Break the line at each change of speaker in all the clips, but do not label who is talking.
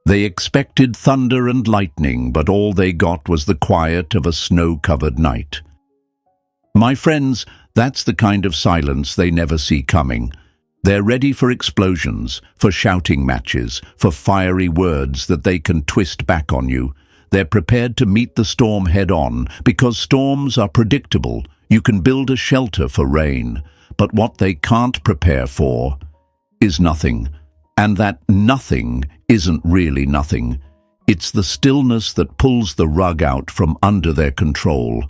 They expected thunder and lightning, but all they got was the quiet of a snow-covered night. My friends, that's the kind of silence they never see coming. They're ready for explosions, for shouting matches, for fiery words that they can twist back on you. They're prepared to meet the storm head-on, because storms are predictable. You can build a shelter for rain. But what they can't prepare for is nothing. And that nothing isn't really nothing. It's the stillness that pulls the rug out from under their control.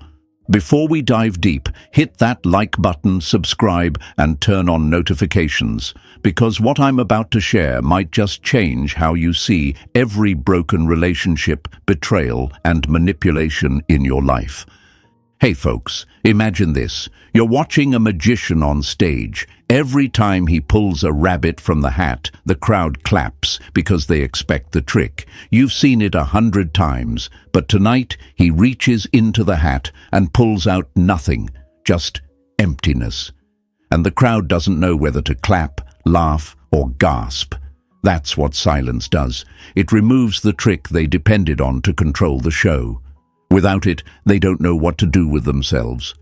Before we dive deep, hit that like button, subscribe, and turn on notifications, because what I'm about to share might just change how you see every broken relationship, betrayal, and manipulation in your life. Hey folks, imagine this. You're watching a magician on stage. Every time he pulls a rabbit from the hat, the crowd claps because they expect the trick. You've seen it 100 times, but tonight he reaches into the hat and pulls out nothing, just emptiness. And the crowd doesn't know whether to clap, laugh, or gasp. That's what silence does. It removes the trick they depended on to control the show. Without it, they don't know what to do with themselves.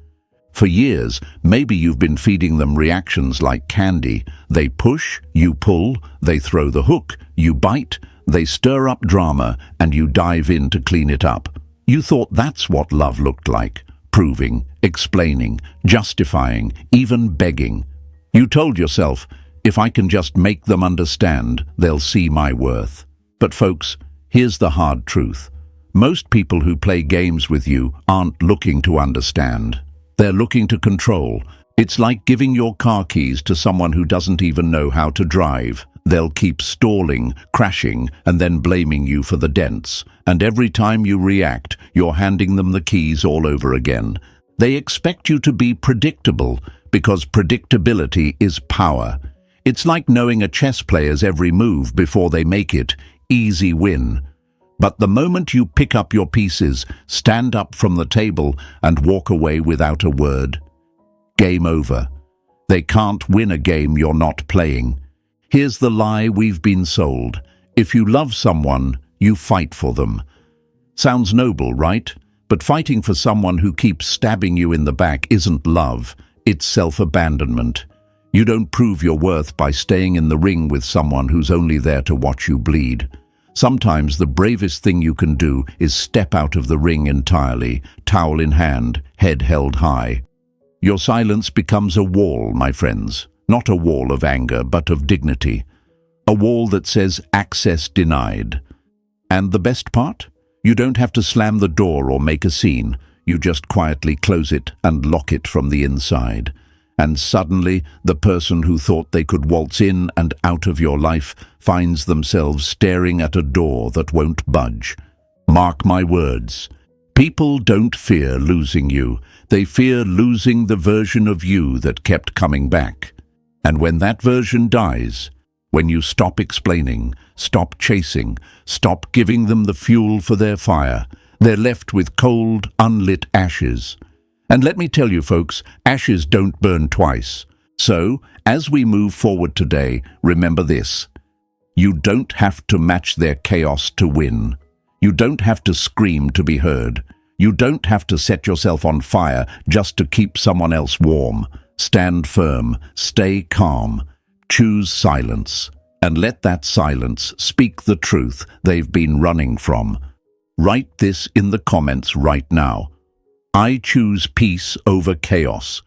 For years, maybe you've been feeding them reactions like candy. They push, you pull, they throw the hook, you bite, they stir up drama, and you dive in to clean it up. You thought that's what love looked like. Proving, explaining, justifying, even begging. You told yourself, if I can just make them understand, they'll see my worth. But folks, here's the hard truth. Most people who play games with you aren't looking to understand. They're looking to control. It's like giving your car keys to someone who doesn't even know how to drive. They'll keep stalling, crashing, and then blaming you for the dents. And every time you react, you're handing them the keys all over again. They expect you to be predictable, because predictability is power. It's like knowing a chess player's every move before they make it. Easy win. But the moment you pick up your pieces, stand up from the table, and walk away without a word, game over. They can't win a game you're not playing. Here's the lie we've been sold. If you love someone, you fight for them. Sounds noble, right? But fighting for someone who keeps stabbing you in the back isn't love, it's self-abandonment. You don't prove your worth by staying in the ring with someone who's only there to watch you bleed. Sometimes the bravest thing you can do is step out of the ring entirely, towel in hand, head held high. Your silence becomes a wall, my friends. Not a wall of anger, but of dignity. A wall that says access denied. And the best part? You don't have to slam the door or make a scene. You just quietly close it and lock it from the inside. And suddenly, the person who thought they could waltz in and out of your life finds themselves staring at a door that won't budge. Mark my words. People don't fear losing you. They fear losing the version of you that kept coming back. And when that version dies, when you stop explaining, stop chasing, stop giving them the fuel for their fire, they're left with cold, unlit ashes. And let me tell you, folks, ashes don't burn twice. So, as we move forward today, remember this. You don't have to match their chaos to win. You don't have to scream to be heard. You don't have to set yourself on fire just to keep someone else warm. Stand firm, stay calm, choose silence, and let that silence speak the truth they've been running from. Write this in the comments right now. I choose peace over chaos.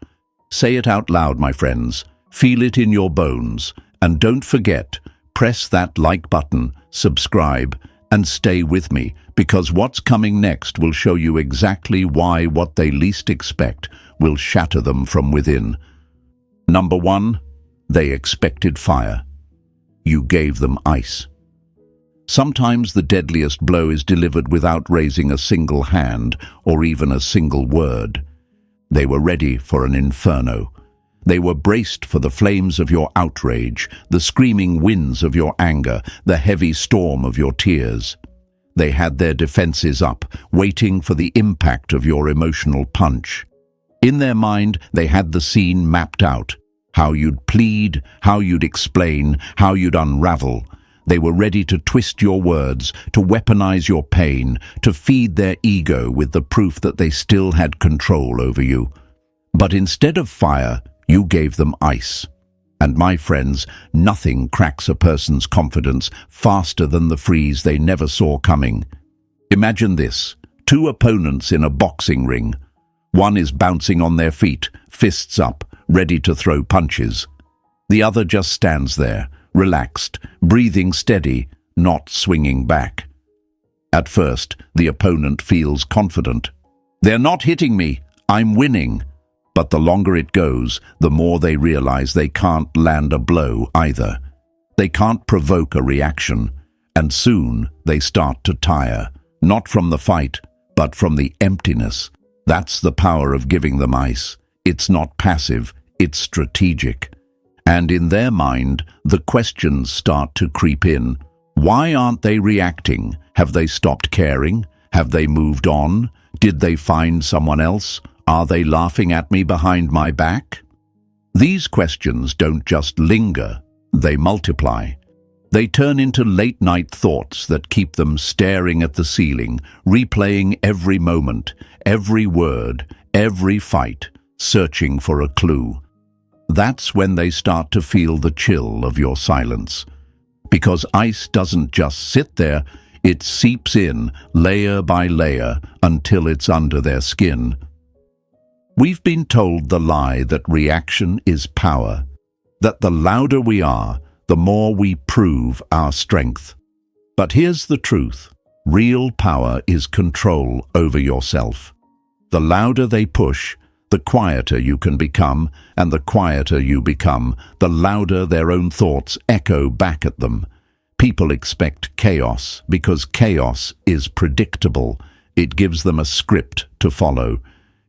Say it out loud, my friends. Feel it in your bones. And don't forget, press that like button, subscribe, and stay with me, because what's coming next will show you exactly why what they least expect will shatter them from within. Number 1, they expected fire. You gave them ice. Sometimes the deadliest blow is delivered without raising a single hand or even a single word. They were ready for an inferno. They were braced for the flames of your outrage, the screaming winds of your anger, the heavy storm of your tears. They had their defenses up, waiting for the impact of your emotional punch. In their mind, they had the scene mapped out. How you'd plead, how you'd explain, how you'd unravel. They were ready to twist your words, to weaponize your pain, to feed their ego with the proof that they still had control over you. But instead of fire, you gave them ice. And my friends, nothing cracks a person's confidence faster than the freeze they never saw coming. Imagine this: two opponents in a boxing ring. One is bouncing on their feet, fists up, ready to throw punches. The other just stands there, relaxed, breathing steady, not swinging back. At first, the opponent feels confident. "They're not hitting me, I'm winning." But the longer it goes, the more they realize they can't land a blow either. They can't provoke a reaction, and soon they start to tire, not from the fight, but from the emptiness. That's the power of giving them ice. It's not passive, it's strategic. And in their mind, the questions start to creep in. Why aren't they reacting? Have they stopped caring? Have they moved on? Did they find someone else? Are they laughing at me behind my back? These questions don't just linger, they multiply. They turn into late-night thoughts that keep them staring at the ceiling, replaying every moment, every word, every fight, searching for a clue. That's when they start to feel the chill of your silence. Because ice doesn't just sit there, it seeps in, layer by layer, until it's under their skin. We've been told the lie that reaction is power, that the louder we are, the more we prove our strength. But here's the truth: real power is control over yourself. The louder they push, the quieter you can become, and the quieter you become, the louder their own thoughts echo back at them. People expect chaos because chaos is predictable. It gives them a script to follow.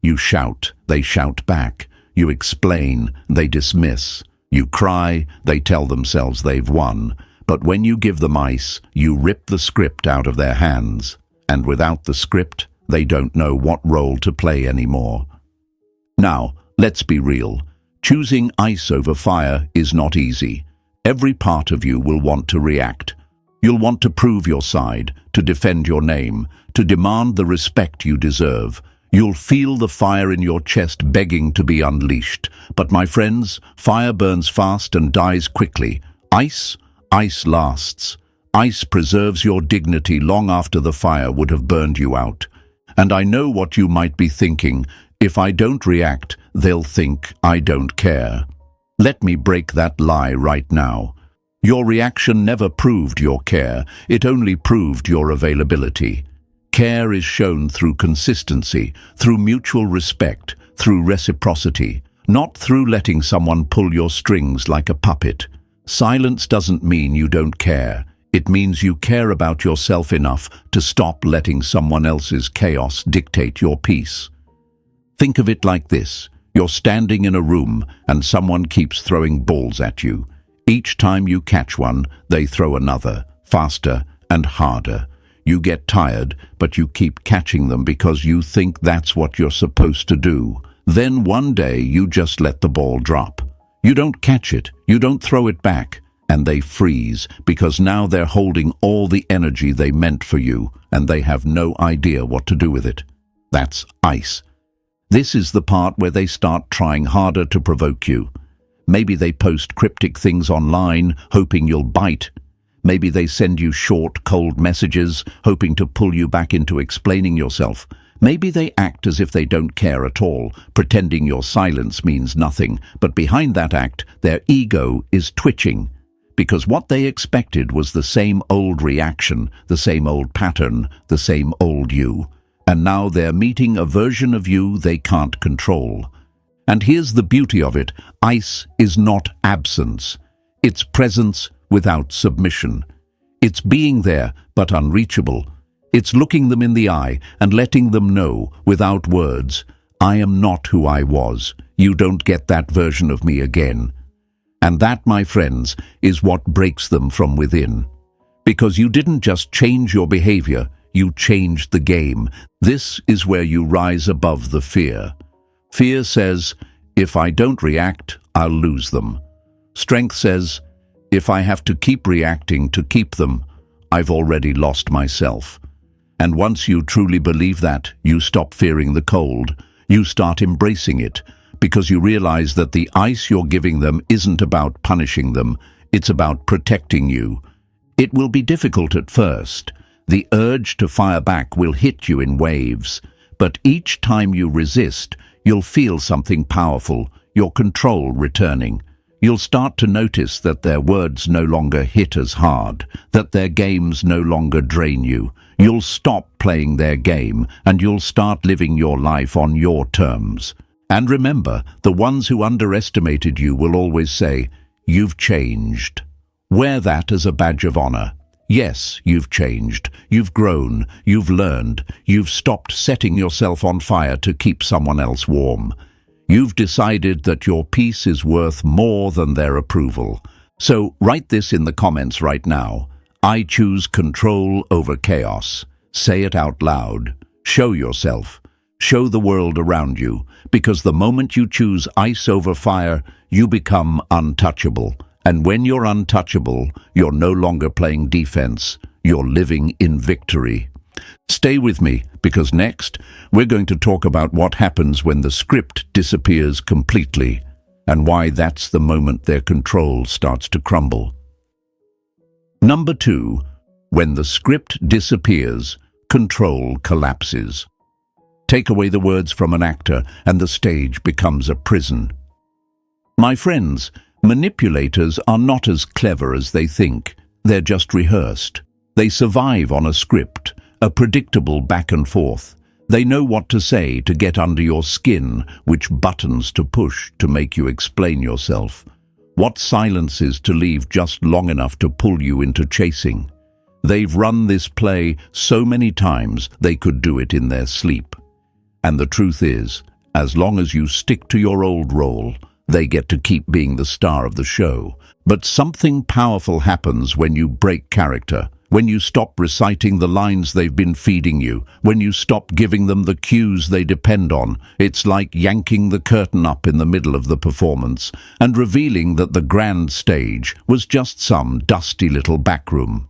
You shout, they shout back. You explain, they dismiss. You cry, they tell themselves they've won. But when you give them ice, you rip the script out of their hands. And without the script, they don't know what role to play anymore. Now, let's be real. Choosing ice over fire is not easy. Every part of you will want to react. You'll want to prove your side, to defend your name, to demand the respect you deserve. You'll feel the fire in your chest begging to be unleashed. But my friends, fire burns fast and dies quickly. Ice lasts. Ice preserves your dignity long after the fire would have burned you out. And I know what you might be thinking. If I don't react, they'll think I don't care. Let me break that lie right now. Your reaction never proved your care. It only proved your availability. Care is shown through consistency, through mutual respect, through reciprocity, not through letting someone pull your strings like a puppet. Silence doesn't mean you don't care. It means you care about yourself enough to stop letting someone else's chaos dictate your peace. Think of it like this. You're standing in a room and someone keeps throwing balls at you. Each time you catch one, they throw another, faster and harder. You get tired, but you keep catching them because you think that's what you're supposed to do. Then one day you just let the ball drop. You don't catch it, you don't throw it back, and they freeze because now they're holding all the energy they meant for you, and they have no idea what to do with it. That's ice. This is the part where they start trying harder to provoke you. Maybe they post cryptic things online, hoping you'll bite. Maybe they send you short, cold messages, hoping to pull you back into explaining yourself. Maybe they act as if they don't care at all, pretending your silence means nothing. But behind that act, their ego is twitching. Because what they expected was the same old reaction, the same old pattern, the same old you. And now they're meeting a version of you they can't control. And here's the beauty of it. Ice is not absence. It's presence without submission. It's being there, but unreachable. It's looking them in the eye and letting them know, without words, I am not who I was. You don't get that version of me again. And that, my friends, is what breaks them from within. Because you didn't just change your behavior, you changed the game. This is where you rise above the fear. Fear says, if I don't react, I'll lose them. Strength says, If I have to keep reacting to keep them, I've already lost myself. And once you truly believe that, you stop fearing the cold. You start embracing it, because you realize that the ice you're giving them isn't about punishing them, it's about protecting you. It will be difficult at first. The urge to fire back will hit you in waves, but each time you resist, you'll feel something powerful, your control returning. You'll start to notice that their words no longer hit as hard, that their games no longer drain you. You'll stop playing their game, and you'll start living your life on your terms. And remember, the ones who underestimated you will always say, "You've changed." Wear that as a badge of honor. Yes, you've changed. You've grown. You've learned. You've stopped setting yourself on fire to keep someone else warm. You've decided that your peace is worth more than their approval. So write this in the comments right now. I choose control over chaos. Say it out loud. Show yourself. Show the world around you. Because the moment you choose ice over fire, you become untouchable. And when you're untouchable, you're no longer playing defense. You're living in victory. Stay with me, because next, we're going to talk about what happens when the script disappears completely, and why that's the moment their control starts to crumble. Number 2, when the script disappears, control collapses. Take away the words from an actor, and the stage becomes a prison. My friends, manipulators are not as clever as they think. They're just rehearsed. They survive on a script, a predictable back and forth. They know what to say to get under your skin, which buttons to push to make you explain yourself, what silences to leave just long enough to pull you into chasing. They've run this play so many times they could do it in their sleep. And the truth is, as long as you stick to your old role, they get to keep being the star of the show. But something powerful happens when you break character. When you stop reciting the lines they've been feeding you, when you stop giving them the cues they depend on, it's like yanking the curtain up in the middle of the performance and revealing that the grand stage was just some dusty little backroom.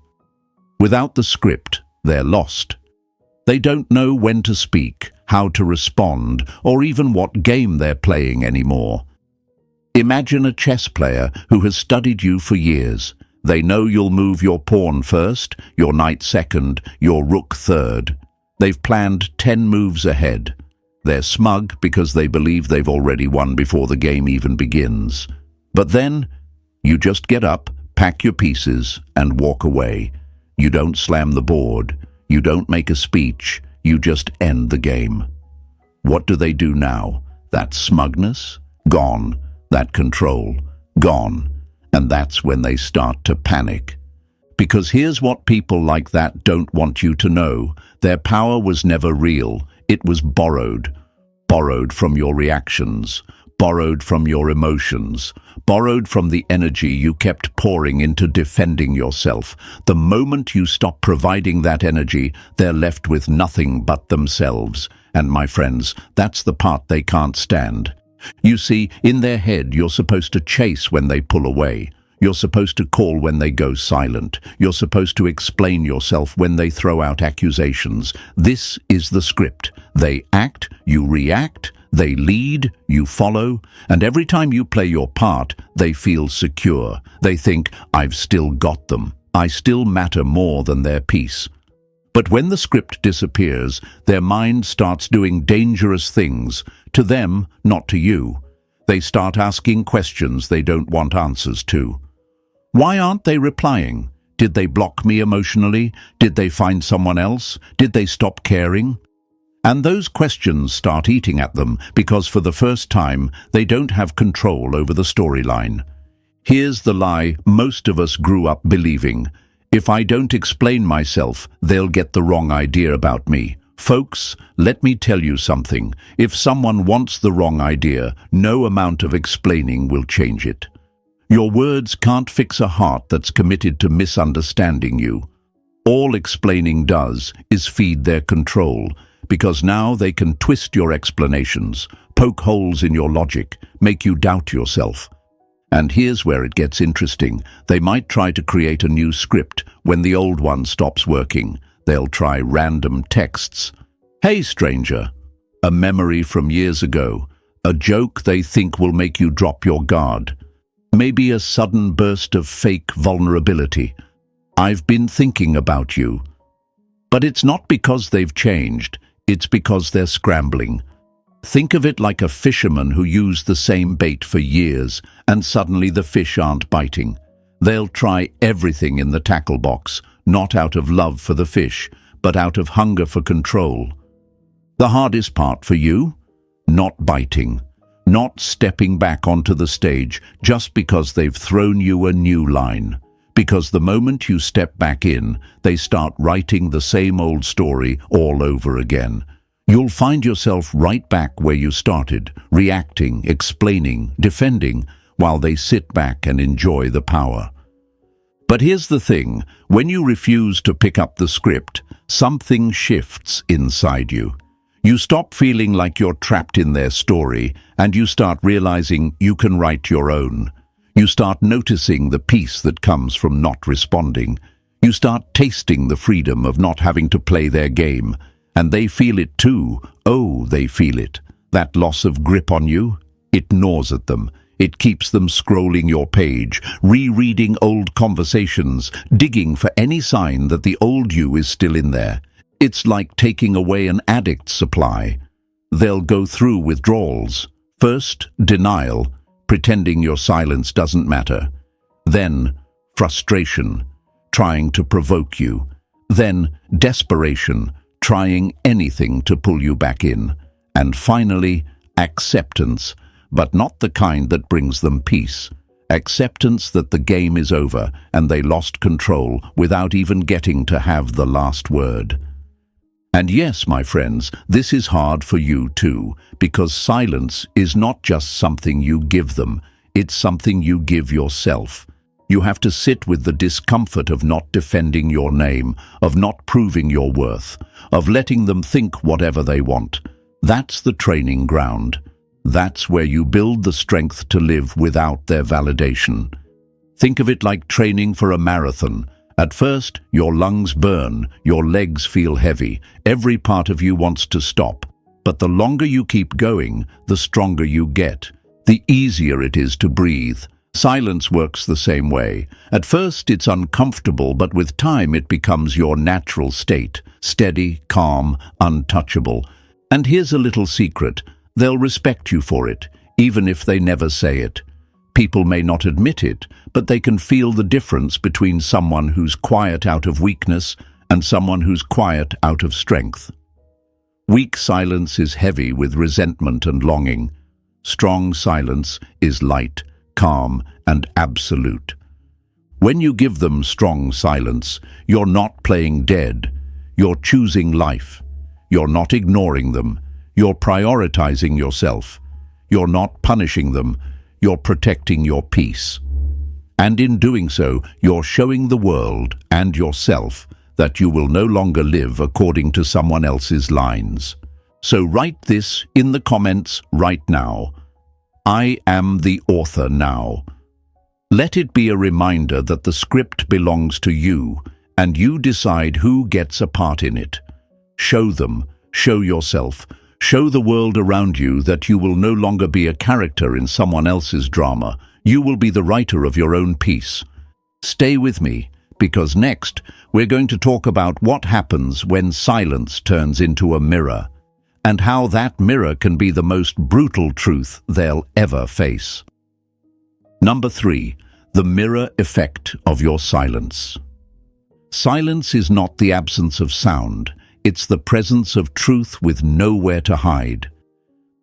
Without the script, they're lost. They don't know when to speak, how to respond, or even what game they're playing anymore. Imagine a chess player who has studied you for years. They know you'll move your pawn first, your knight second, your rook third. They've planned 10 moves ahead. They're smug because they believe they've already won before the game even begins. But then, you just get up, pack your pieces, and walk away. You don't slam the board. You don't make a speech. You just end the game. What do they do now? That smugness? Gone. That control? Gone. And that's when they start to panic. Because here's what people like that don't want you to know. Their power was never real. It was borrowed. Borrowed from your reactions. Borrowed from your emotions. Borrowed from the energy you kept pouring into defending yourself. The moment you stop providing that energy, they're left with nothing but themselves. And my friends, that's the part they can't stand. You see, in their head, you're supposed to chase when they pull away. You're supposed to call when they go silent. You're supposed to explain yourself when they throw out accusations. This is the script. They act, you react, they lead, you follow, and every time you play your part, they feel secure. They think, I've still got them. I still matter more than their peace. But when the script disappears, their mind starts doing dangerous things. To them, not to you. They start asking questions they don't want answers to. Why aren't they replying? Did they block me emotionally? Did they find someone else? Did they stop caring? And those questions start eating at them because for the first time, they don't have control over the storyline. Here's the lie most of us grew up believing. If I don't explain myself, they'll get the wrong idea about me. Folks, let me tell you something. If someone wants the wrong idea, no amount of explaining will change it. Your words can't fix a heart that's committed to misunderstanding you. All explaining does is feed their control, because now they can twist your explanations, poke holes in your logic, make you doubt yourself. And here's where it gets interesting. They might try to create a new script when the old one stops working. They'll try random texts. "Hey, stranger," a memory from years ago, a joke they think will make you drop your guard. Maybe a sudden burst of fake vulnerability. "I've been thinking about you." But it's not because they've changed, it's because they're scrambling. Think of it like a fisherman who used the same bait for years, and suddenly the fish aren't biting. They'll try everything in the tackle box, not out of love for the fish, but out of hunger for control. The hardest part for you? Not biting. Not stepping back onto the stage just because they've thrown you a new line. Because the moment you step back in, they start writing the same old story all over again. You'll find yourself right back where you started, reacting, explaining, defending, while they sit back and enjoy the power. But here's the thing, when you refuse to pick up the script, something shifts inside you. You stop feeling like you're trapped in their story, and you start realizing you can write your own. You start noticing the peace that comes from not responding. You start tasting the freedom of not having to play their game. And they feel it too. Oh, they feel it. That loss of grip on you, it gnaws at them. It keeps them scrolling your page, rereading old conversations, digging for any sign that the old you is still in there. It's like taking away an addict's supply. They'll go through withdrawals. First, denial, pretending your silence doesn't matter. Then, frustration, trying to provoke you. Then, desperation, trying anything to pull you back in. And finally, acceptance, but not the kind that brings them peace. Acceptance that the game is over and they lost control without even getting to have the last word. And yes, my friends, this is hard for you too, because silence is not just something you give them, it's something you give yourself. You have to sit with the discomfort of not defending your name, of not proving your worth, of letting them think whatever they want. That's the training ground. That's where you build the strength to live without their validation. Think of it like training for a marathon. At first, your lungs burn, your legs feel heavy, every part of you wants to stop. But the longer you keep going, the stronger you get, the easier it is to breathe. Silence works the same way. At first, it's uncomfortable, but with time it becomes your natural state, steady, calm, untouchable. And here's a little secret. They'll respect you for it, even if they never say it. People may not admit it, but they can feel the difference between someone who's quiet out of weakness and someone who's quiet out of strength. Weak silence is heavy with resentment and longing. Strong silence is light, calm, and absolute. When you give them strong silence, you're not playing dead. You're choosing life. You're not ignoring them. You're prioritizing yourself. You're not punishing them. You're protecting your peace. And in doing so, you're showing the world and yourself that you will no longer live according to someone else's lines. So write this in the comments right now. I am the author now. Let it be a reminder that the script belongs to you, and you decide who gets a part in it. Show them, show yourself, show the world around you that you will no longer be a character in someone else's drama. You will be the writer of your own piece. Stay with me, because next we're going to talk about what happens when silence turns into a mirror, and how that mirror can be the most brutal truth they'll ever face. Number 3, the mirror effect of your silence. Silence is not the absence of sound. It's the presence of truth with nowhere to hide.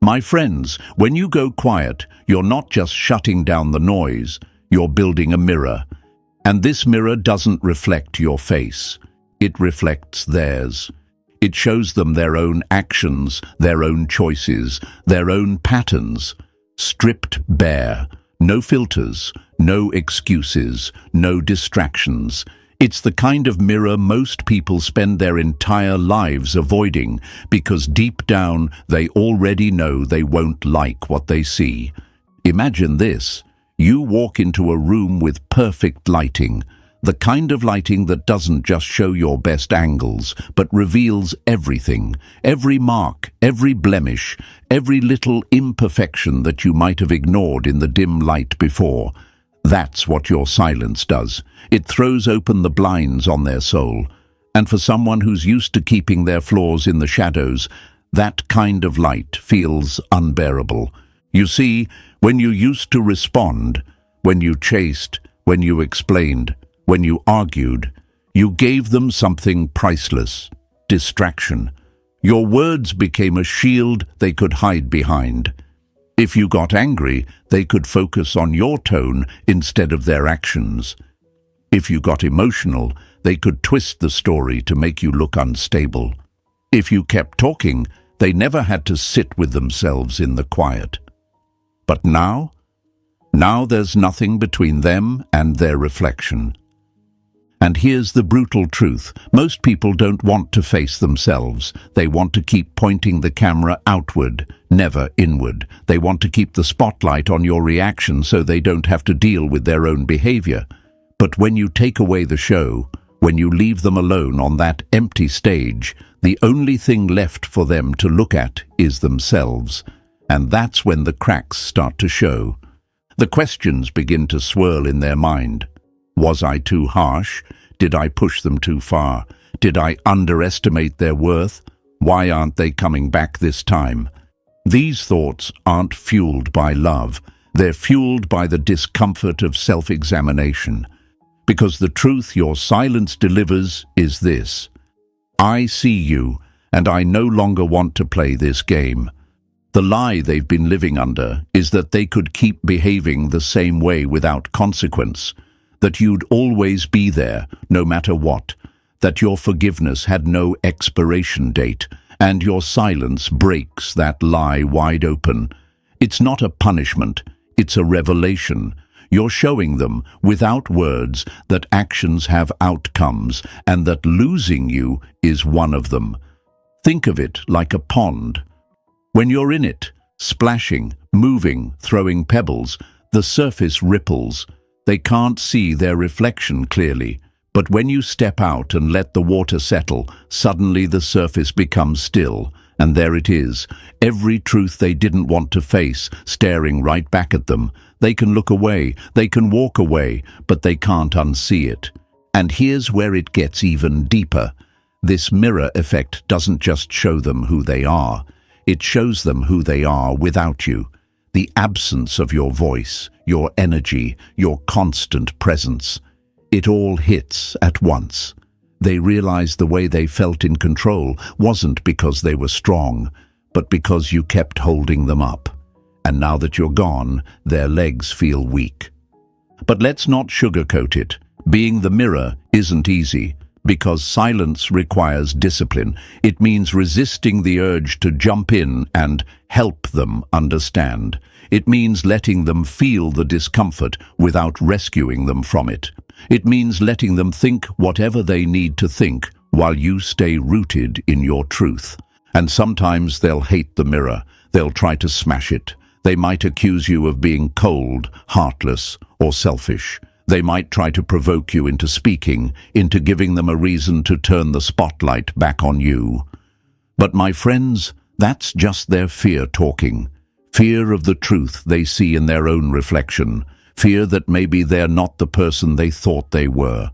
My friends, when you go quiet, you're not just shutting down the noise, you're building a mirror. And this mirror doesn't reflect your face. It reflects theirs. It shows them their own actions, their own choices, their own patterns, stripped bare. No filters, no excuses, no distractions. It's the kind of mirror most people spend their entire lives avoiding because deep down they already know they won't like what they see. Imagine this. You walk into a room with perfect lighting, the kind of lighting that doesn't just show your best angles, but reveals everything, every mark, every blemish, every little imperfection that you might have ignored in the dim light before. That's what your silence does. It throws open the blinds on their soul. And for someone who's used to keeping their flaws in the shadows, that kind of light feels unbearable. You see, when you used to respond, when you chased, when you explained, when you argued, you gave them something priceless: distraction. Your words became a shield they could hide behind. If you got angry, they could focus on your tone instead of their actions. If you got emotional, they could twist the story to make you look unstable. If you kept talking, they never had to sit with themselves in the quiet. But now there's nothing between them and their reflection. And here's the brutal truth. Most people don't want to face themselves. They want to keep pointing the camera outward, never inward. They want to keep the spotlight on your reaction so they don't have to deal with their own behavior. But when you take away the show, when you leave them alone on that empty stage, the only thing left for them to look at is themselves. And that's when the cracks start to show. The questions begin to swirl in their mind. Was I too harsh? Did I push them too far? Did I underestimate their worth? Why aren't they coming back this time? These thoughts aren't fueled by love. They're fueled by the discomfort of self-examination. Because the truth your silence delivers is this: I see you, and I no longer want to play this game. The lie they've been living under is that they could keep behaving the same way without consequence, that you'd always be there, no matter what, that your forgiveness had no expiration date, and your silence breaks that lie wide open. It's not a punishment, it's a revelation. You're showing them, without words, that actions have outcomes, and that losing you is one of them. Think of it like a pond. When you're in it, splashing, moving, throwing pebbles, the surface ripples. They can't see their reflection clearly, but when you step out and let the water settle, suddenly the surface becomes still, and there it is, every truth they didn't want to face, staring right back at them. They can look away, they can walk away, but they can't unsee it. And here's where it gets even deeper. This mirror effect doesn't just show them who they are, it shows them who they are without you. The absence of your voice, your energy, your constant presence. It all hits at once. They realize the way they felt in control wasn't because they were strong, but because you kept holding them up. And now that you're gone, their legs feel weak. But let's not sugarcoat it. Being the mirror isn't easy, because silence requires discipline. It means resisting the urge to jump in and help them understand. It means letting them feel the discomfort without rescuing them from it. It means letting them think whatever they need to think while you stay rooted in your truth. And sometimes they'll hate the mirror. They'll try to smash it. They might accuse you of being cold, heartless, or selfish. They might try to provoke you into speaking, into giving them a reason to turn the spotlight back on you. But my friends, that's just their fear talking. Fear of the truth they see in their own reflection. Fear that maybe they're not the person they thought they were.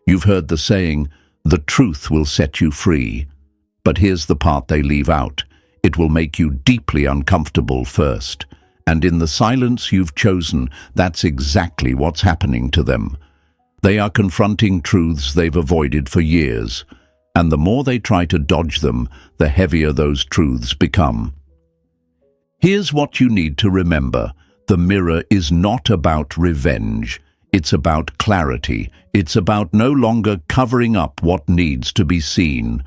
You've heard the saying, the truth will set you free. But here's the part they leave out. It will make you deeply uncomfortable first. And in the silence you've chosen, that's exactly what's happening to them. They are confronting truths they've avoided for years. And the more they try to dodge them, the heavier those truths become. Here's what you need to remember. The mirror is not about revenge. It's about clarity. It's about no longer covering up what needs to be seen.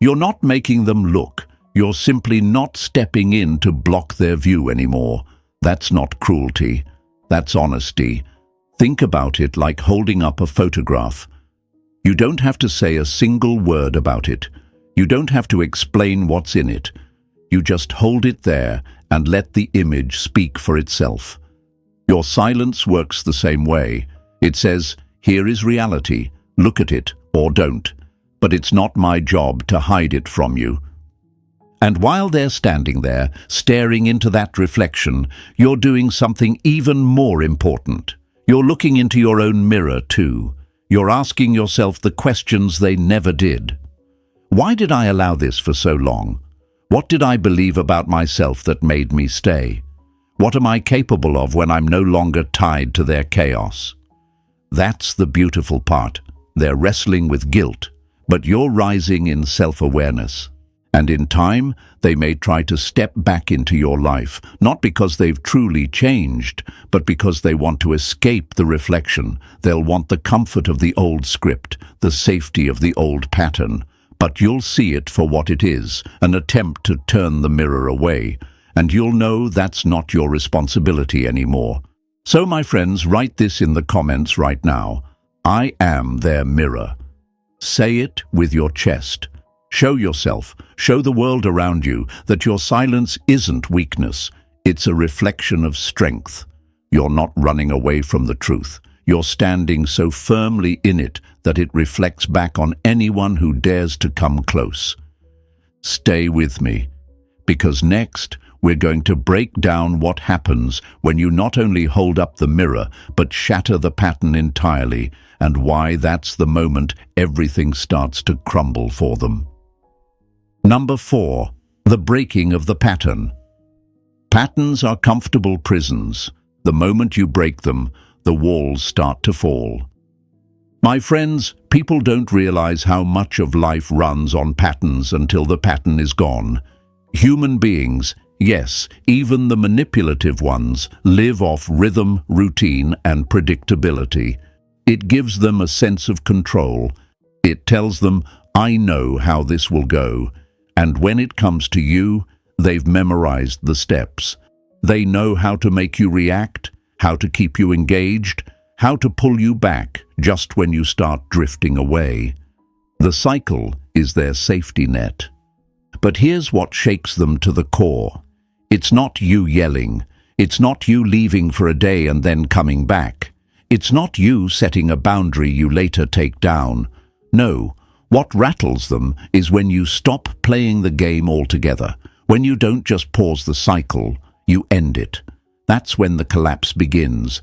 You're not making them look. You're simply not stepping in to block their view anymore. That's not cruelty. That's honesty. Think about it like holding up a photograph. You don't have to say a single word about it. You don't have to explain what's in it. You just hold it there and let the image speak for itself. Your silence works the same way. It says, here is reality, look at it or don't, but it's not my job to hide it from you. And while they're standing there, staring into that reflection, you're doing something even more important. You're looking into your own mirror too. You're asking yourself the questions they never did. Why did I allow this for so long? What did I believe about myself that made me stay? What am I capable of when I'm no longer tied to their chaos? That's the beautiful part. They're wrestling with guilt, but you're rising in self-awareness. And in time, they may try to step back into your life, not because they've truly changed, but because they want to escape the reflection. They'll want the comfort of the old script, the safety of the old pattern. But you'll see it for what it is, an attempt to turn the mirror away, and you'll know that's not your responsibility anymore. So, my friends, write this in the comments right now. I am their mirror. Say it with your chest. Show yourself, show the world around you that your silence isn't weakness. It's a reflection of strength. You're not running away from the truth. You're standing so firmly in it that it reflects back on anyone who dares to come close. Stay with me, because next we're going to break down what happens when you not only hold up the mirror, but shatter the pattern entirely, and why that's the moment everything starts to crumble for them. Number 4. The breaking of the pattern. Patterns are comfortable prisons. The moment you break them, the walls start to fall. My friends, people don't realize how much of life runs on patterns until the pattern is gone. Human beings, yes, even the manipulative ones, live off rhythm, routine, and predictability. It gives them a sense of control. It tells them, I know how this will go. And when it comes to you, they've memorized the steps. They know how to make you react, how to keep you engaged, how to pull you back just when you start drifting away. The cycle is their safety net. But here's what shakes them to the core. It's not you yelling. It's not you leaving for a day and then coming back. It's not you setting a boundary you later take down. No, what rattles them is when you stop playing the game altogether. When you don't just pause the cycle, you end it. That's when the collapse begins.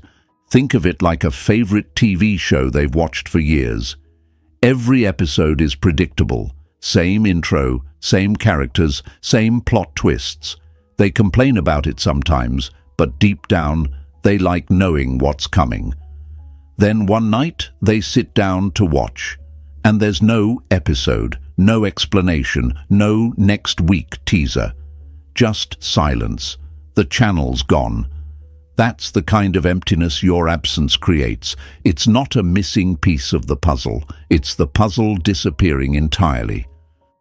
Think of it like a favorite TV show they've watched for years. Every episode is predictable. Same intro, same characters, same plot twists. They complain about it sometimes, but deep down, they like knowing what's coming. Then one night, they sit down to watch. And there's no episode, no explanation, no next week teaser. Just silence. The channel's gone. That's the kind of emptiness your absence creates. It's not a missing piece of the puzzle. It's the puzzle disappearing entirely.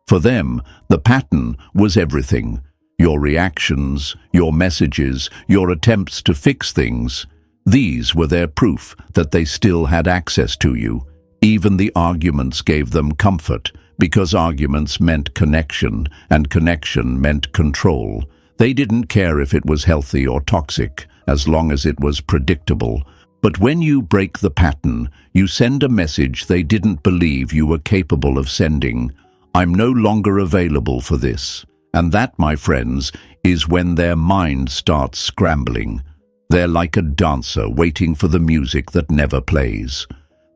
For them, the pattern was everything. Your reactions, your messages, your attempts to fix things. These were their proof that they still had access to you. Even the arguments gave them comfort, because arguments meant connection, and connection meant control. They didn't care if it was healthy or toxic, as long as it was predictable. But when you break the pattern, you send a message they didn't believe you were capable of sending. I'm no longer available for this. And that, my friends, is when their mind starts scrambling. They're like a dancer waiting for the music that never plays.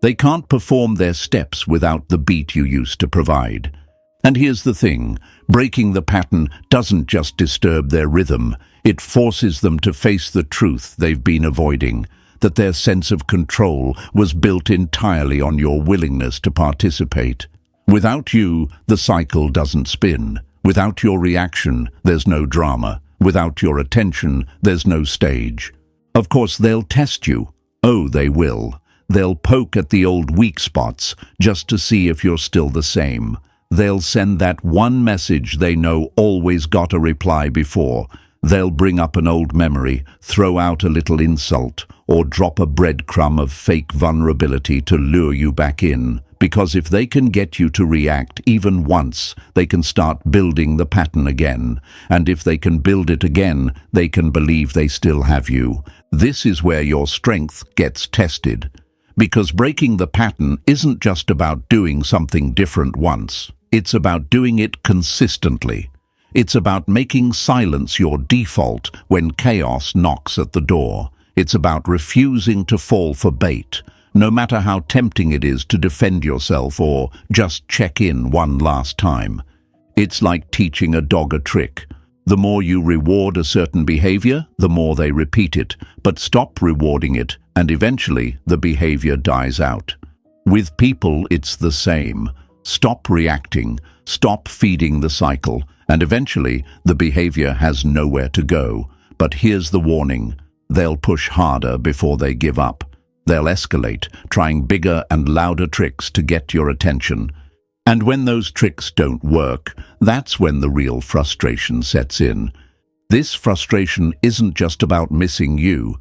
They can't perform their steps without the beat you used to provide. And here's the thing, breaking the pattern doesn't just disturb their rhythm, it forces them to face the truth they've been avoiding, that their sense of control was built entirely on your willingness to participate. Without you, the cycle doesn't spin. Without your reaction, there's no drama. Without your attention, there's no stage. Of course, they'll test you. Oh, they will. They'll poke at the old weak spots just to see if you're still the same. They'll send that one message they know always got a reply before. They'll bring up an old memory, throw out a little insult, or drop a breadcrumb of fake vulnerability to lure you back in, Because if they can get you to react even once, they can start building the pattern again. And if they can build it again, they can believe they still have you. This is where your strength gets tested. Because breaking the pattern isn't just about doing something different once. It's about doing it consistently. It's about making silence your default when chaos knocks at the door. It's about refusing to fall for bait, no matter how tempting it is to defend yourself or just check in one last time. It's like teaching a dog a trick. The more you reward a certain behavior, the more they repeat it. But stop rewarding it, and eventually the behavior dies out. With people, it's the same. Stop reacting, stop feeding the cycle, and eventually the behavior has nowhere to go. But here's the warning. They'll push harder before they give up. They'll escalate, trying bigger and louder tricks to get your attention. And when those tricks don't work, that's when the real frustration sets in. This frustration isn't just about missing you.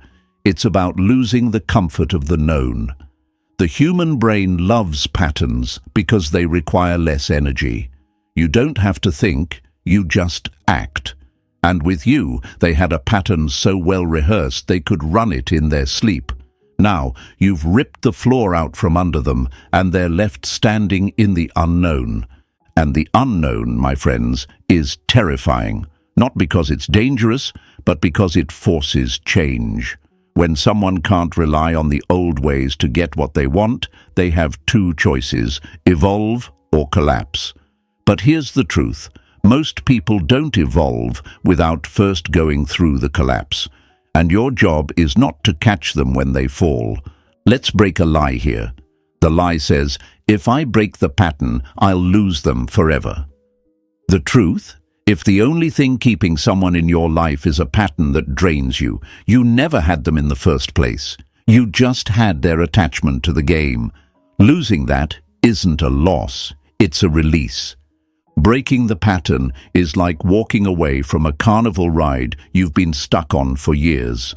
It's about losing the comfort of the known. The human brain loves patterns because they require less energy. You don't have to think, you just act. And with you, they had a pattern so well rehearsed they could run it in their sleep. Now, you've ripped the floor out from under them, and they're left standing in the unknown. And the unknown, my friends, is terrifying. Not because it's dangerous, but because it forces change. When someone can't rely on the old ways to get what they want, they have two choices: evolve or collapse. But here's the truth. Most people don't evolve without first going through the collapse. And your job is not to catch them when they fall. Let's break a lie here. The lie says, if I break the pattern, I'll lose them forever. The truth? If the only thing keeping someone in your life is a pattern that drains you, you never had them in the first place. You just had their attachment to the game. Losing that isn't a loss, it's a release. Breaking the pattern is like walking away from a carnival ride you've been stuck on for years.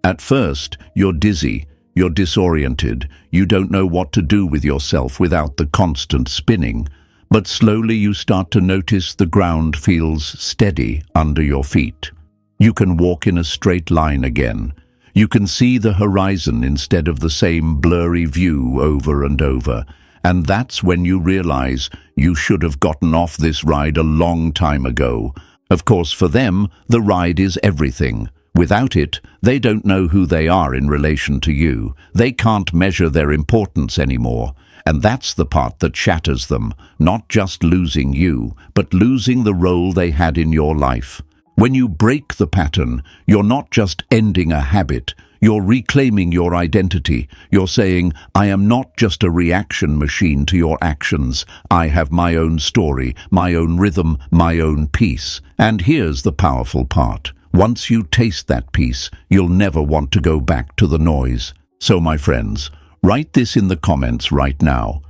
At first, you're dizzy, you're disoriented, you don't know what to do with yourself without the constant spinning. But slowly you start to notice the ground feels steady under your feet. You can walk in a straight line again. You can see the horizon instead of the same blurry view over and over. And that's when you realize you should have gotten off this ride a long time ago. Of course, for them, the ride is everything. Without it, they don't know who they are in relation to you. They can't measure their importance anymore. And that's the part that shatters them, not just losing you, but losing the role they had in your life. When you break the pattern, you're not just ending a habit, you're reclaiming your identity. You're saying, I am not just a reaction machine to your actions. I have my own story, my own rhythm, my own peace. And here's the powerful part. Once you taste that peace, you'll never want to go back to the noise. So, my friends, write this in the comments right now.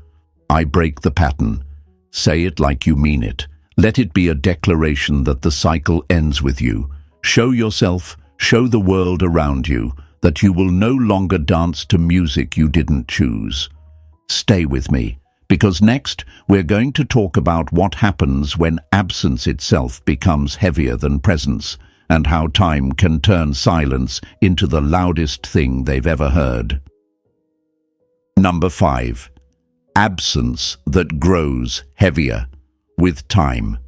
I break the pattern. Say it like you mean it. Let it be a declaration that the cycle ends with you. Show yourself, show the world around you, that you will no longer dance to music you didn't choose. Stay with me, because next we're going to talk about what happens when absence itself becomes heavier than presence, and how time can turn silence into the loudest thing they've ever heard. Number 5. Absence that grows heavier with time.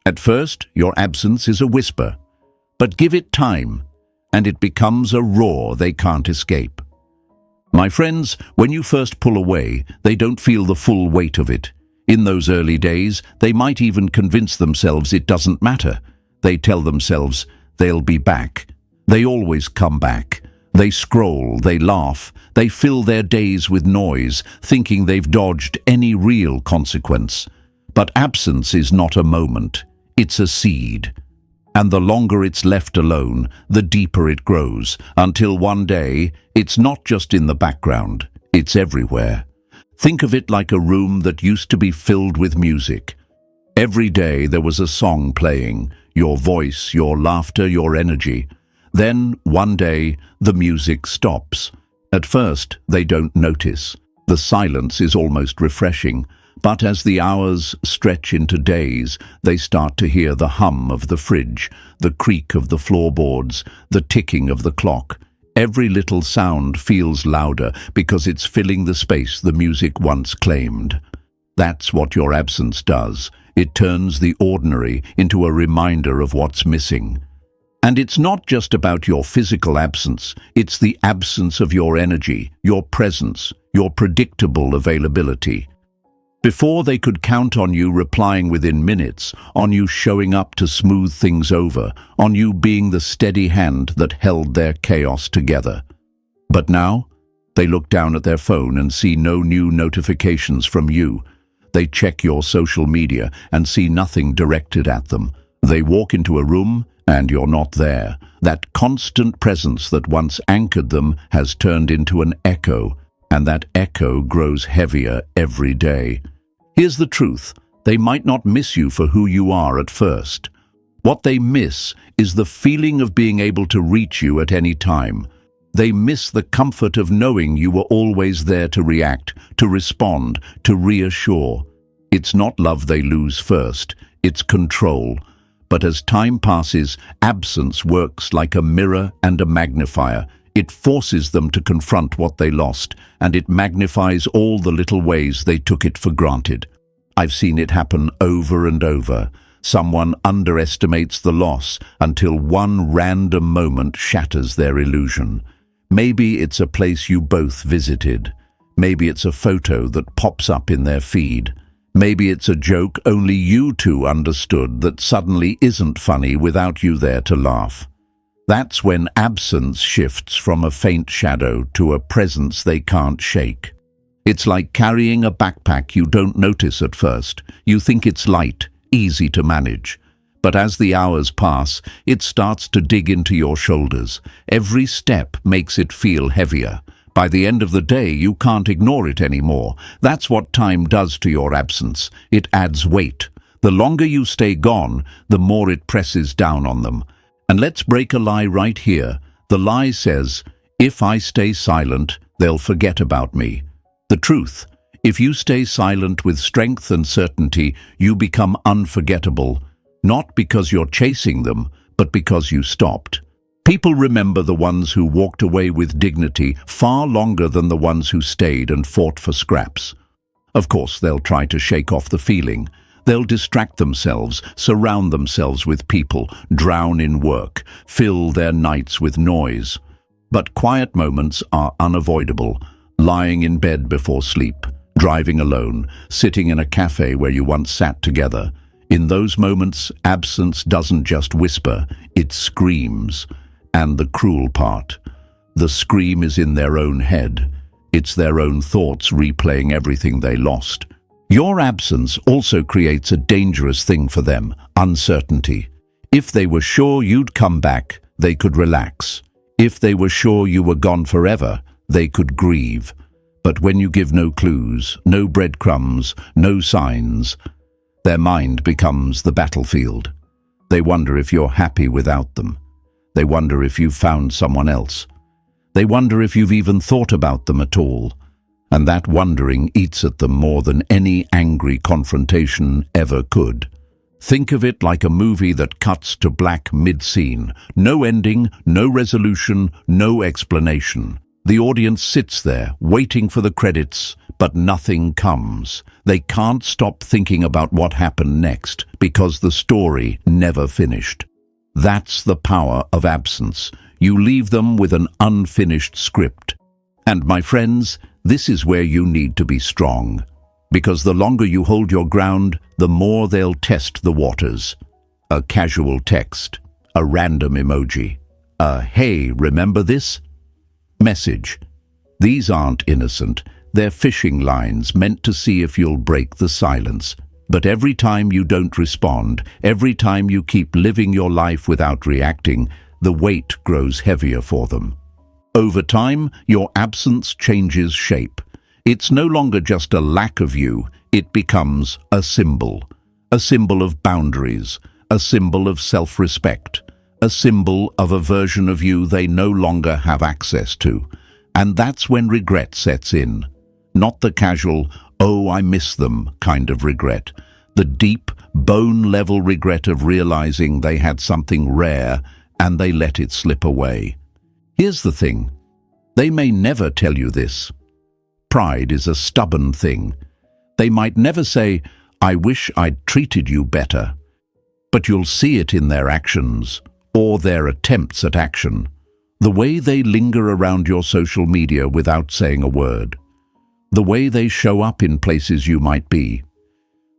At first, your absence is a whisper, but give it time, and it becomes a roar they can't escape. My friends, when you first pull away, they don't feel the full weight of it. In those early days, they might even convince themselves it doesn't matter. They tell themselves they'll be back. They always come back. They scroll, they laugh, they fill their days with noise, thinking they've dodged any real consequence. But absence is not a moment, it's a seed. And the longer it's left alone, the deeper it grows, until one day, it's not just in the background, it's everywhere. Think of it like a room that used to be filled with music. Every day there was a song playing, your voice, your laughter, your energy. Then, one day, the music stops. At first, they don't notice. The silence is almost refreshing, but as the hours stretch into days, they start to hear the hum of the fridge, the creak of the floorboards, the ticking of the clock. Every little sound feels louder because it's filling the space the music once claimed. That's what your absence does. It turns the ordinary into a reminder of what's missing. And it's not just about your physical absence, it's the absence of your energy, your presence, your predictable availability. Before they could count on you replying within minutes, on you showing up to smooth things over, on you being the steady hand that held their chaos together. But now, they look down at their phone and see no new notifications from you. They check your social media and see nothing directed at them. They walk into a room and you're not there. That constant presence that once anchored them has turned into an echo, and that echo grows heavier every day. Here's the truth. They might not miss you for who you are at first. What they miss is the feeling of being able to reach you at any time. They miss the comfort of knowing you were always there to react, to respond, to reassure. It's not love they lose first, it's control. But as time passes, absence works like a mirror and a magnifier. It forces them to confront what they lost, and it magnifies all the little ways they took it for granted. I've seen it happen over and over. Someone underestimates the loss until one random moment shatters their illusion. Maybe it's a place you both visited. Maybe it's a photo that pops up in their feed. Maybe it's a joke only you two understood that suddenly isn't funny without you there to laugh. That's when absence shifts from a faint shadow to a presence they can't shake. It's like carrying a backpack you don't notice at first. You think it's light, easy to manage. But as the hours pass, it starts to dig into your shoulders. Every step makes it feel heavier. By the end of the day, you can't ignore it anymore. That's what time does to your absence. It adds weight. The longer you stay gone, the more it presses down on them. And let's break a lie right here. The lie says, if I stay silent, they'll forget about me. The truth, if you stay silent with strength and certainty, you become unforgettable, not because you're chasing them, but because you stopped. People remember the ones who walked away with dignity far longer than the ones who stayed and fought for scraps. Of course, they'll try to shake off the feeling. They'll distract themselves, surround themselves with people, drown in work, fill their nights with noise. But quiet moments are unavoidable. Lying in bed before sleep, driving alone, sitting in a cafe where you once sat together. In those moments, absence doesn't just whisper, it screams. And the cruel part, the scream is in their own head. It's their own thoughts replaying everything they lost. Your absence also creates a dangerous thing for them, uncertainty. If they were sure you'd come back, they could relax. If they were sure you were gone forever, they could grieve. But when you give no clues, no breadcrumbs, no signs, their mind becomes the battlefield. They wonder if you're happy without them. They wonder if you've found someone else. They wonder if you've even thought about them at all. And that wondering eats at them more than any angry confrontation ever could. Think of it like a movie that cuts to black mid-scene. No ending, no resolution, no explanation. The audience sits there, waiting for the credits, but nothing comes. They can't stop thinking about what happened next, because the story never finished. That's the power of absence. You leave them with an unfinished script. And my friends, this is where you need to be strong. Because the longer you hold your ground, the more they'll test the waters. A casual text, a random emoji, a "Hey, remember this?" message. These aren't innocent. They're fishing lines meant to see if you'll break the silence. But every time you don't respond, every time you keep living your life without reacting, the weight grows heavier for them. Over time, your absence changes shape. It's no longer just a lack of you, it becomes a symbol of boundaries, a symbol of self-respect, a symbol of a version of you they no longer have access to. And that's when regret sets in. Not the casual, "oh, I miss them" kind of regret. The deep, bone-level regret of realizing they had something rare and they let it slip away. Here's the thing. They may never tell you this. Pride is a stubborn thing. They might never say, "I wish I'd treated you better." But you'll see it in their actions, or their attempts at action. The way they linger around your social media without saying a word. The way they show up in places you might be.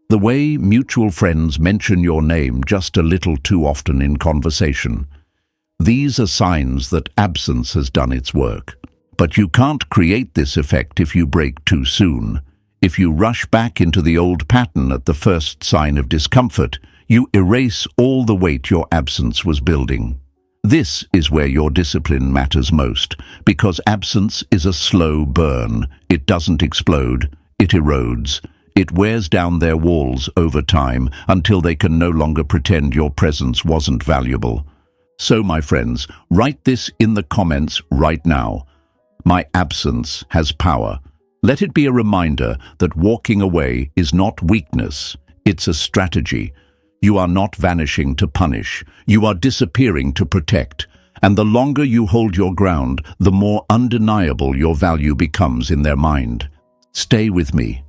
The way mutual friends mention your name just a little too often in conversation. These are signs that absence has done its work. But you can't create this effect if you break too soon. If you rush back into the old pattern at the first sign of discomfort, you erase all the weight your absence was building. This is where your discipline matters most, because absence is a slow burn. It doesn't explode, it erodes. It wears down their walls over time until they can no longer pretend your presence wasn't valuable. So, my friends, write this in the comments right now. My absence has power. Let it be a reminder that walking away is not weakness, it's a strategy. You are not vanishing to punish. You are disappearing to protect. And the longer you hold your ground, the more undeniable your value becomes in their mind. Stay with me.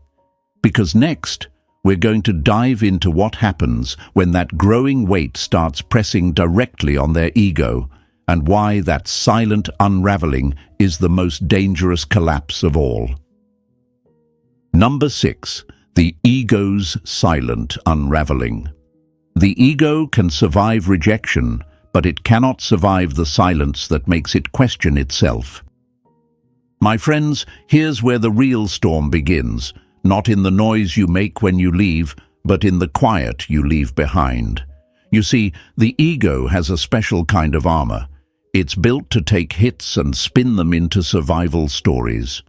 Because next, we're going to dive into what happens when that growing weight starts pressing directly on their ego, and why that silent unraveling is the most dangerous collapse of all. Number 6. The ego's silent unraveling. The ego can survive rejection, but it cannot survive the silence that makes it question itself. My friends, here's where the real storm begins, not in the noise you make when you leave, but in the quiet you leave behind. You see, the ego has a special kind of armor. It's built to take hits and spin them into survival stories.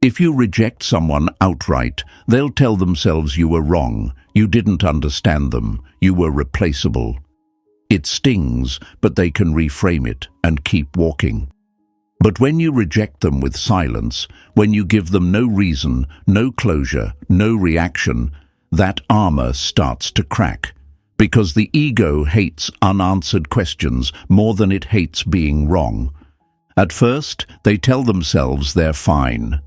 If you reject someone outright, they'll tell themselves you were wrong, you didn't understand them, you were replaceable. It stings, but they can reframe it and keep walking. But when you reject them with silence, when you give them no reason, no closure, no reaction, that armor starts to crack. Because the ego hates unanswered questions more than it hates being wrong. At first, they tell themselves they're fine.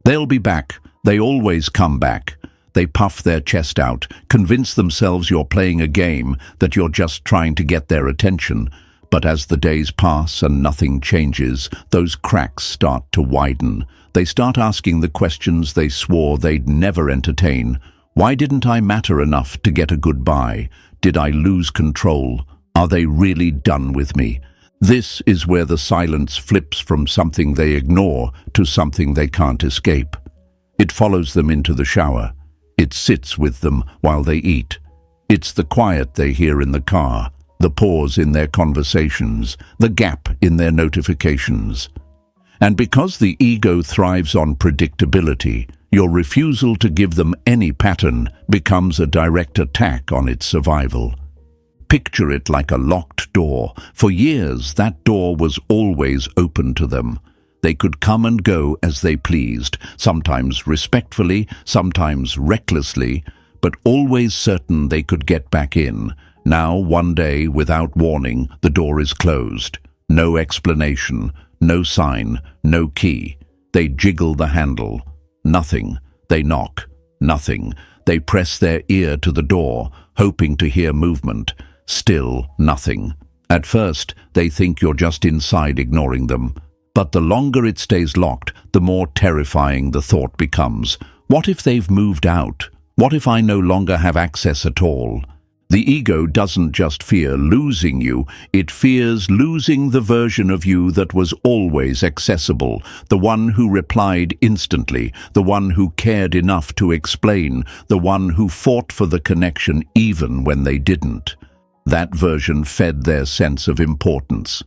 They'll be back. They always come back. They puff their chest out, convince themselves you're playing a game, that you're just trying to get their attention. But as the days pass and nothing changes, those cracks start to widen. They start asking the questions they swore they'd never entertain. Why didn't I matter enough to get a goodbye? Did I lose control? Are they really done with me? This is where the silence flips from something they ignore to something they can't escape. It follows them into the shower. It sits with them while they eat. It's the quiet they hear in the car, the pause in their conversations, the gap in their notifications. And because the ego thrives on predictability, your refusal to give them any pattern becomes a direct attack on its survival. Picture it like a locked door. For years, that door was always open to them. They could come and go as they pleased, sometimes respectfully, sometimes recklessly, but always certain they could get back in. Now, one day, without warning, the door is closed. No explanation, no sign, no key. They jiggle the handle. Nothing. They knock. Nothing. They press their ear to the door, hoping to hear movement. Still nothing. At first, they think you're just inside ignoring them. But the longer it stays locked, the more terrifying the thought becomes. What if they've moved out? What if I no longer have access at all? The ego doesn't just fear losing you, it fears losing the version of you that was always accessible, the one who replied instantly, the one who cared enough to explain, the one who fought for the connection even when they didn't. That version fed their sense of importance.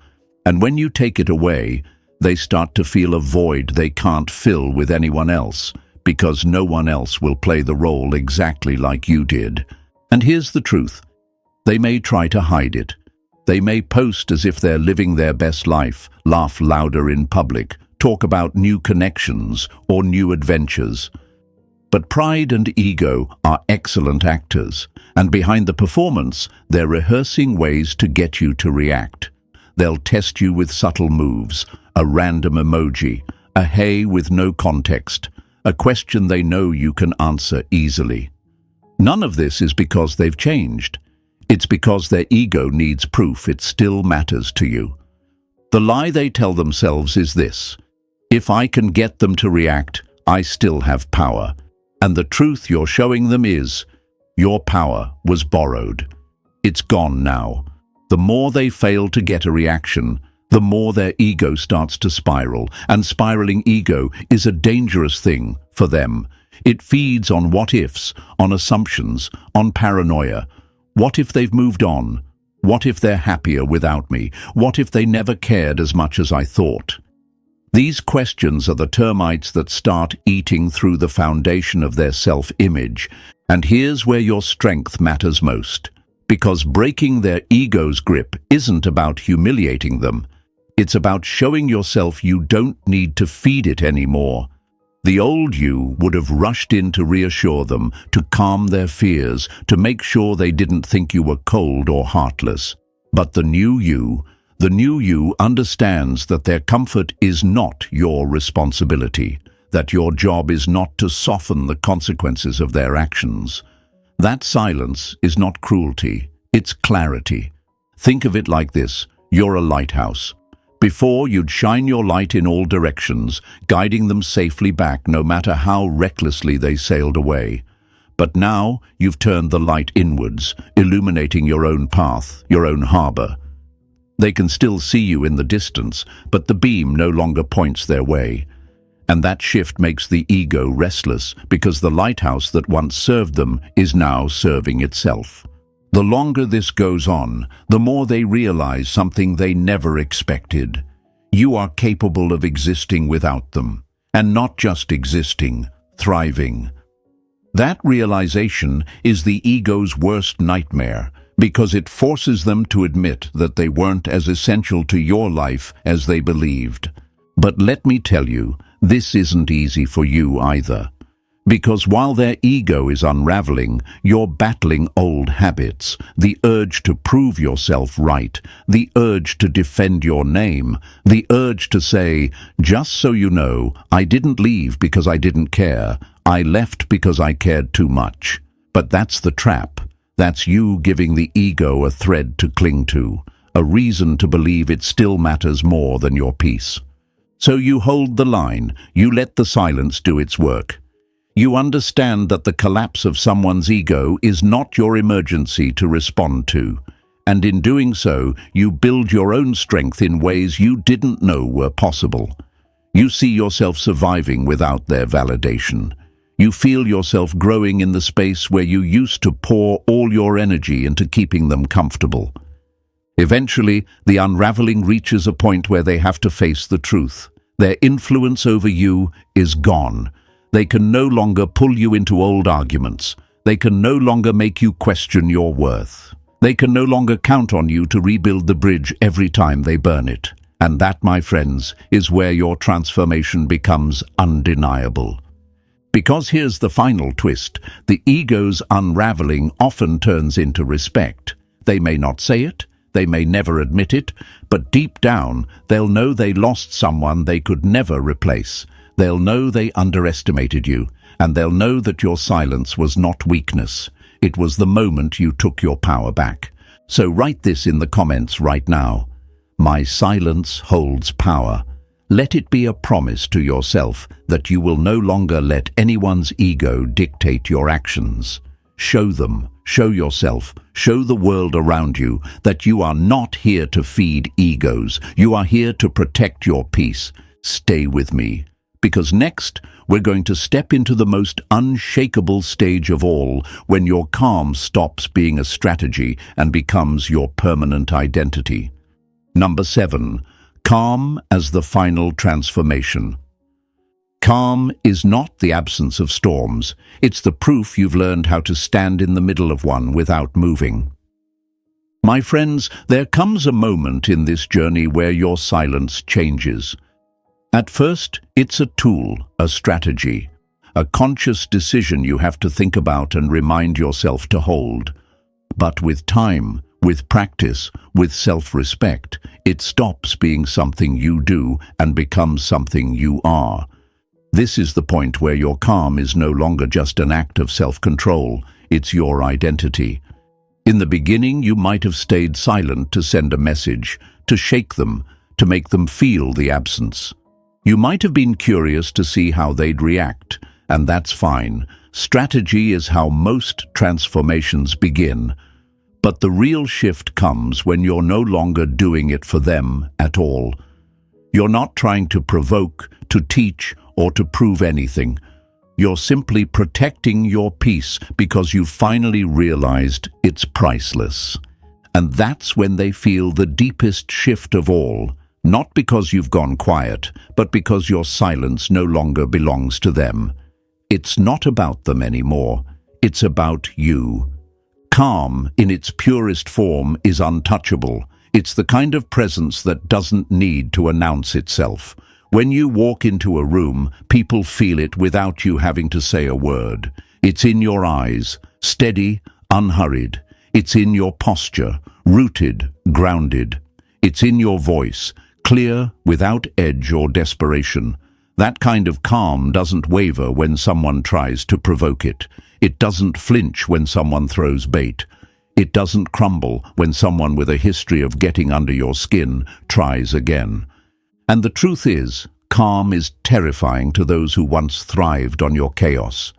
And when you take it away, they start to feel a void they can't fill with anyone else, because no one else will play the role exactly like you did. And here's the truth. They may try to hide it. They may post as if they're living their best life, laugh louder in public, talk about new connections or new adventures. But pride and ego are excellent actors, and behind the performance, they're rehearsing ways to get you to react. They'll test you with subtle moves, a random emoji, a hey with no context, a question they know you can answer easily. None of this is because they've changed. It's because their ego needs proof it still matters to you. The lie they tell themselves is this: if I can get them to react, I still have power. And the truth you're showing them is, your power was borrowed. It's gone now. The more they fail to get a reaction, the more their ego starts to spiral, and spiraling ego is a dangerous thing for them. It feeds on what-ifs, on assumptions, on paranoia. What if they've moved on? What if they're happier without me? What if they never cared as much as I thought? These questions are the termites that start eating through the foundation of their self-image, and here's where your strength matters most. Because breaking their ego's grip isn't about humiliating them. It's about showing yourself you don't need to feed it anymore. The old you would have rushed in to reassure them, to calm their fears, to make sure they didn't think you were cold or heartless. But the new you understands that their comfort is not your responsibility, that your job is not to soften the consequences of their actions. That silence is not cruelty, it's clarity. Think of it like this: you're a lighthouse. Before, you'd shine your light in all directions, guiding them safely back no matter how recklessly they sailed away. But now, you've turned the light inwards, illuminating your own path, your own harbor. They can still see you in the distance, but the beam no longer points their way. And that shift makes the ego restless, because the lighthouse that once served them is now serving itself. The longer this goes on, the more they realize something they never expected. You are capable of existing without them, and not just existing, thriving. That realization is the ego's worst nightmare, because it forces them to admit that they weren't as essential to your life as they believed. But let me tell you, this isn't easy for you either. Because while their ego is unraveling, you're battling old habits, the urge to prove yourself right, the urge to defend your name, the urge to say, just so you know, I didn't leave because I didn't care, I left because I cared too much. But that's the trap. That's you giving the ego a thread to cling to, a reason to believe it still matters more than your peace. So you hold the line, you let the silence do its work. You understand that the collapse of someone's ego is not your emergency to respond to, and in doing so, you build your own strength in ways you didn't know were possible. You see yourself surviving without their validation. You feel yourself growing in the space where you used to pour all your energy into keeping them comfortable. Eventually, the unraveling reaches a point where they have to face the truth. Their influence over you is gone. They can no longer pull you into old arguments. They can no longer make you question your worth. They can no longer count on you to rebuild the bridge every time they burn it. And that, my friends, is where your transformation becomes undeniable. Because here's the final twist: the ego's unraveling often turns into respect. They may not say it, they may never admit it, but deep down, they'll know they lost someone they could never replace. They'll know they underestimated you, and they'll know that your silence was not weakness. It was the moment you took your power back. So write this in the comments right now. My silence holds power. Let it be a promise to yourself that you will no longer let anyone's ego dictate your actions. Show them, show yourself, show the world around you that you are not here to feed egos. You are here to protect your peace. Stay with me, because next we're going to step into the most unshakable stage of all, when your calm stops being a strategy and becomes your permanent identity. Number 7. Calm as the final transformation. Calm is not the absence of storms. It's the proof you've learned how to stand in the middle of one without moving. My friends, there comes a moment in this journey where your silence changes. At first, it's a tool, a strategy, a conscious decision you have to think about and remind yourself to hold. But with time, with practice, with self-respect, it stops being something you do and becomes something you are. This is the point where your calm is no longer just an act of self-control, it's your identity. In the beginning, you might have stayed silent to send a message, to shake them, to make them feel the absence. You might have been curious to see how they'd react, and that's fine. Strategy is how most transformations begin. But the real shift comes when you're no longer doing it for them at all. You're not trying to provoke, to teach, or to prove anything. You're simply protecting your peace because you've finally realized it's priceless. And that's when they feel the deepest shift of all, not because you've gone quiet, but because your silence no longer belongs to them. It's not about them anymore. It's about you. Calm, in its purest form, is untouchable. It's the kind of presence that doesn't need to announce itself. When you walk into a room, people feel it without you having to say a word. It's in your eyes, steady, unhurried. It's in your posture, rooted, grounded. It's in your voice, clear, without edge or desperation. That kind of calm doesn't waver when someone tries to provoke it. It doesn't flinch when someone throws bait. It doesn't crumble when someone with a history of getting under your skin tries again. And the truth is, calm is terrifying to those who once thrived on your chaos.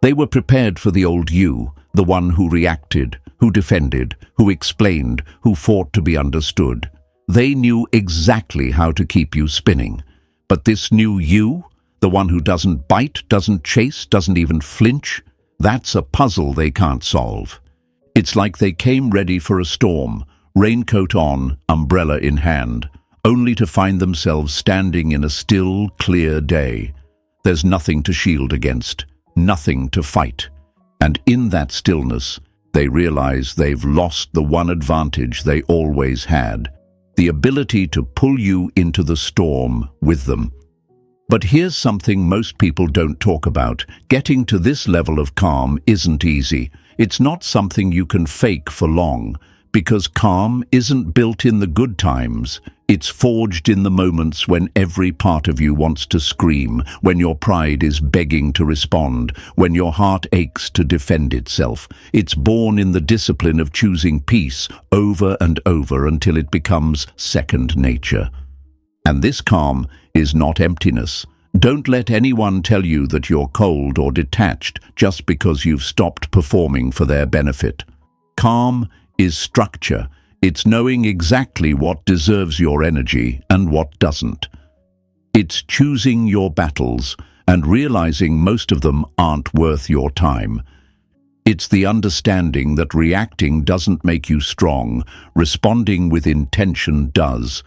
They were prepared for the old you, the one who reacted, who defended, who explained, who fought to be understood. They knew exactly how to keep you spinning. But this new you, the one who doesn't bite, doesn't chase, doesn't even flinch, that's a puzzle they can't solve. It's like they came ready for a storm, raincoat on, umbrella in hand, only to find themselves standing in a still, clear day. There's nothing to shield against, nothing to fight. And in that stillness, they realize they've lost the one advantage they always had, the ability to pull you into the storm with them. But here's something most people don't talk about. Getting to this level of calm isn't easy. It's not something you can fake for long, because calm isn't built in the good times. It's forged in the moments when every part of you wants to scream, when your pride is begging to respond, when your heart aches to defend itself. It's born in the discipline of choosing peace over and over until it becomes second nature. And this calm is not emptiness. Don't let anyone tell you that you're cold or detached just because you've stopped performing for their benefit. Calm is structure. It's knowing exactly what deserves your energy and what doesn't. It's choosing your battles and realizing most of them aren't worth your time. It's the understanding that reacting doesn't make you strong, responding with intention does.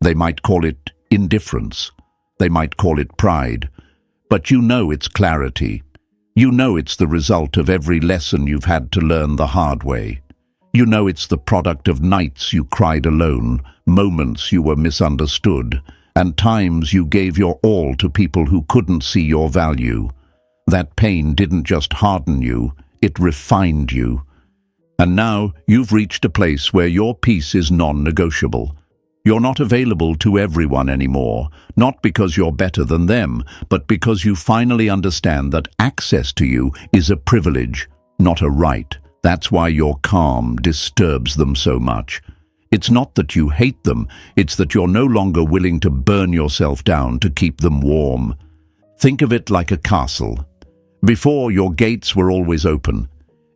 They might call it indifference. They might call it pride. But you know it's clarity. You know it's the result of every lesson you've had to learn the hard way. You know it's the product of nights you cried alone, moments you were misunderstood, and times you gave your all to people who couldn't see your value. That pain didn't just harden you, it refined you. And now you've reached a place where your peace is non-negotiable. You're not available to everyone anymore, not because you're better than them, but because you finally understand that access to you is a privilege, not a right. That's why your calm disturbs them so much. It's not that you hate them, it's that you're no longer willing to burn yourself down to keep them warm. Think of it like a castle. Before, your gates were always open.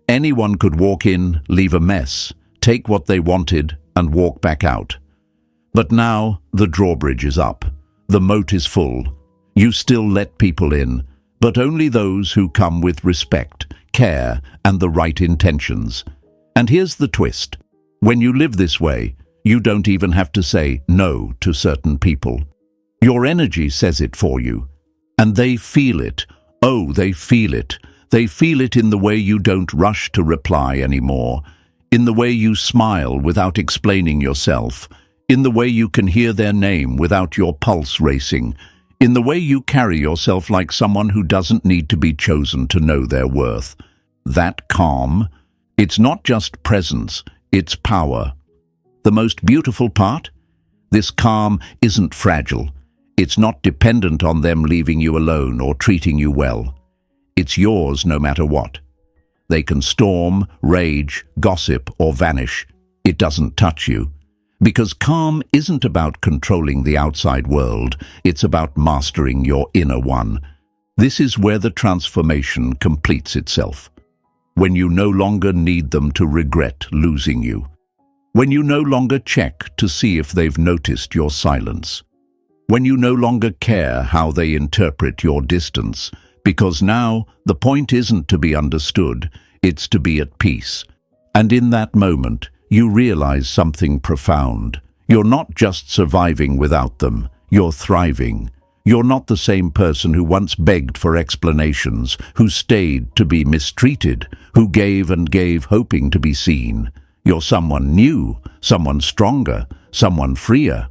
Anyone could walk in, leave a mess, take what they wanted, and walk back out. But now, the drawbridge is up. The moat is full. You still let people in, but only those who come with respect, care, and the right intentions. And here's the twist. When you live this way, you don't even have to say no to certain people. Your energy says it for you. And they feel it. Oh, they feel it. They feel it in the way you don't rush to reply anymore, in the way you smile without explaining yourself, in the way you can hear their name without your pulse racing, in the way you carry yourself like someone who doesn't need to be chosen to know their worth. That calm, it's not just presence, it's power. The most beautiful part? This calm isn't fragile. It's not dependent on them leaving you alone or treating you well. It's yours no matter what. They can storm, rage, gossip, or vanish. It doesn't touch you. Because calm isn't about controlling the outside world, it's about mastering your inner one. This is where the transformation completes itself. When you no longer need them to regret losing you. When you no longer check to see if they've noticed your silence. When you no longer care how they interpret your distance, because now the point isn't to be understood, it's to be at peace. And in that moment, you realize something profound. You're not just surviving without them, you're thriving. You're not the same person who once begged for explanations, who stayed to be mistreated, who gave and gave hoping to be seen. You're someone new, someone stronger, someone freer.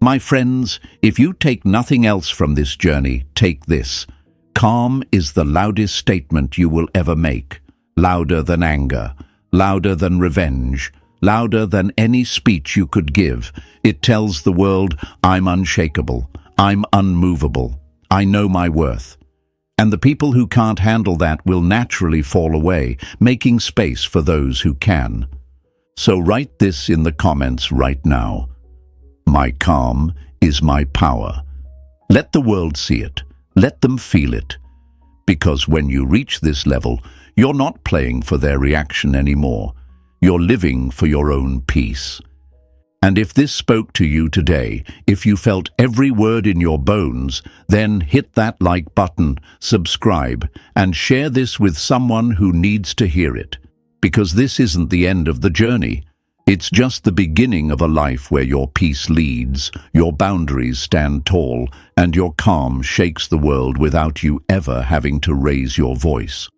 My friends, if you take nothing else from this journey, take this. Calm is the loudest statement you will ever make. Louder than anger, louder than revenge, louder than any speech you could give. It tells the world, I'm unshakable, I'm unmovable, I know my worth. And the people who can't handle that will naturally fall away, making space for those who can. So write this in the comments right now. My calm is my power. Let the world see it. Let them feel it. Because when you reach this level, you're not playing for their reaction anymore. You're living for your own peace. And if this spoke to you today, if you felt every word in your bones, then hit that like button, subscribe, and share this with someone who needs to hear it. Because this isn't the end of the journey. It's just the beginning of a life where your peace leads, your boundaries stand tall, and your calm shakes the world without you ever having to raise your voice.